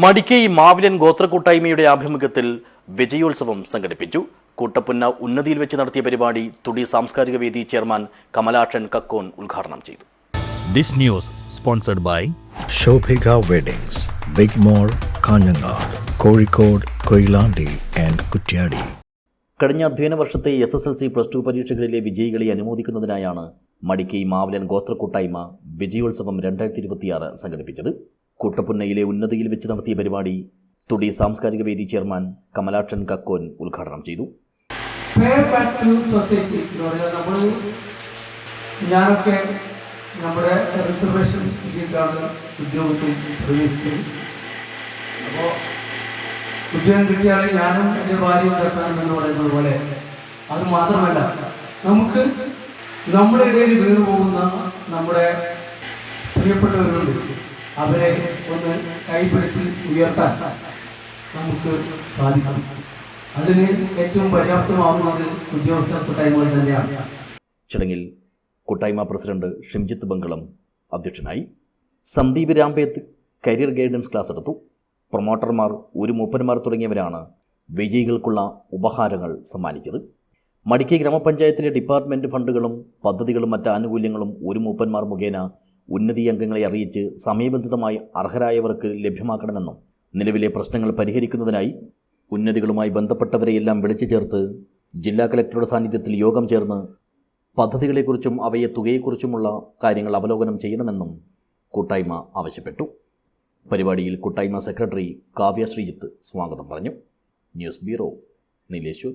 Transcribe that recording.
മടിക്കൈ മാവിലൻ ഗോത്രക്കൂട്ടായ്മയുടെ ആഭിമുഖ്യത്തിൽ വിജയോത്സവം സംഘടിപ്പിച്ചു. കൂട്ടപ്പുന്ന ഉന്നതിയിൽ വെച്ച് നടത്തിയ പരിപാടി തുടി സാംസ്കാരിക വേദി ചെയർമാൻ കമലാക്ഷൻ കക്കോൻ ഉദ്ഘാടനം ചെയ്തു. This news sponsored by Shobhika Weddings, Big Mall, Kanyanad, Kozhikode, Koilandi and Kutyadi. കഴിഞ്ഞ അധ്യയന വർഷത്തെ SSLC +2 പരീക്ഷകളിലെ വിജയികളെ അനുമോദിക്കുന്നതിനായാണ് മടിക്കൈ മാവിലൻ ഗോത്രക്കൂട്ടായ്മ വിജയോത്സവം 2026 സംഘടിപ്പിച്ചത്. കൂട്ടപ്പുന്നയിലെ ഉന്നതിയിൽ വെച്ച് നടത്തിയ പരിപാടി തുടി സാംസ്കാരിക വേദി ചെയർമാൻ കമലാക്ഷൻ കക്കോൻ ഉദ്ഘാടനം ചെയ്തു. ഞാനൊക്കെ നമ്മുടെ റിസർവേഷൻ കിട്ടിയിട്ടാണ് ഉദ്യോഗത്തിൽ പ്രവേശിച്ചത്. അപ്പോൾ ഉദ്യോഗം കിട്ടിയാൽ ഞാനും എൻ്റെ ഭാര്യയും തട്ടാനെന്ന് പറയുന്നത് പോലെ അത് മാത്രമല്ല, നമുക്ക് നമ്മുടെ ഇടയിൽ വീണു പോകുന്ന നമ്മുടെ പ്രിയപ്പെട്ടവരുണ്ട്, അവരെ ഒന്ന് കൈപിടിച്ച് ഉയർത്താൻ നമുക്ക് സാധിക്കണം. അതിന് ഏറ്റവും പര്യാപ്തമാകുന്നത് ഉദ്യോഗസ്ഥ കൂട്ടായ്മകൾ തന്നെയാണ്. ചടങ്ങിൽ കൂട്ടായ്മ പ്രസിഡന്റ് ഷിംജിത്ത് ബംഗളം അധ്യക്ഷനായി. സന്ദീപ് രാംപേത്ത് കരിയർ ഗൈഡൻസ് ക്ലാസ് എടുത്തു. പ്രൊമോട്ടർമാർ, ഒരു മൂപ്പന്മാർ തുടങ്ങിയവരാണ് വിജയികൾക്കുള്ള ഉപഹാരങ്ങൾ സമ്മാനിച്ചത്. മടിക്കൈ ഗ്രാമപഞ്ചായത്തിലെ ഡിപ്പാർട്ട്മെൻറ്റ് ഫണ്ടുകളും പദ്ധതികളും മറ്റ് ആനുകൂല്യങ്ങളും ഒരു മൂപ്പന്മാർ മുഖേന ഉന്നതി അംഗങ്ങളെ അറിയിച്ച് സമയബന്ധിതമായി അർഹരായവർക്ക് ലഭ്യമാക്കണമെന്നും നിലവിലെ പ്രശ്നങ്ങൾ പരിഹരിക്കുന്നതിനായി ഉന്നതികളുമായി ബന്ധപ്പെട്ടവരെയെല്ലാം വിളിച്ചു ചേർത്ത് ജില്ലാ കലക്ടറുടെ സാന്നിധ്യത്തിൽ യോഗം ചേർന്ന് പദ്ധതികളെക്കുറിച്ചും അവയെ തുകയെക്കുറിച്ചുമുള്ള കാര്യങ്ങൾ അവലോകനം ചെയ്യണമെന്നും കൂട്ടായ്മ ആവശ്യപ്പെട്ടു. പരിപാടിയിൽ കൂട്ടായ്മ സെക്രട്ടറി കാവ്യ ശ്രീജിത്ത് സ്വാഗതം പറഞ്ഞു. News bureau, Nileshwar.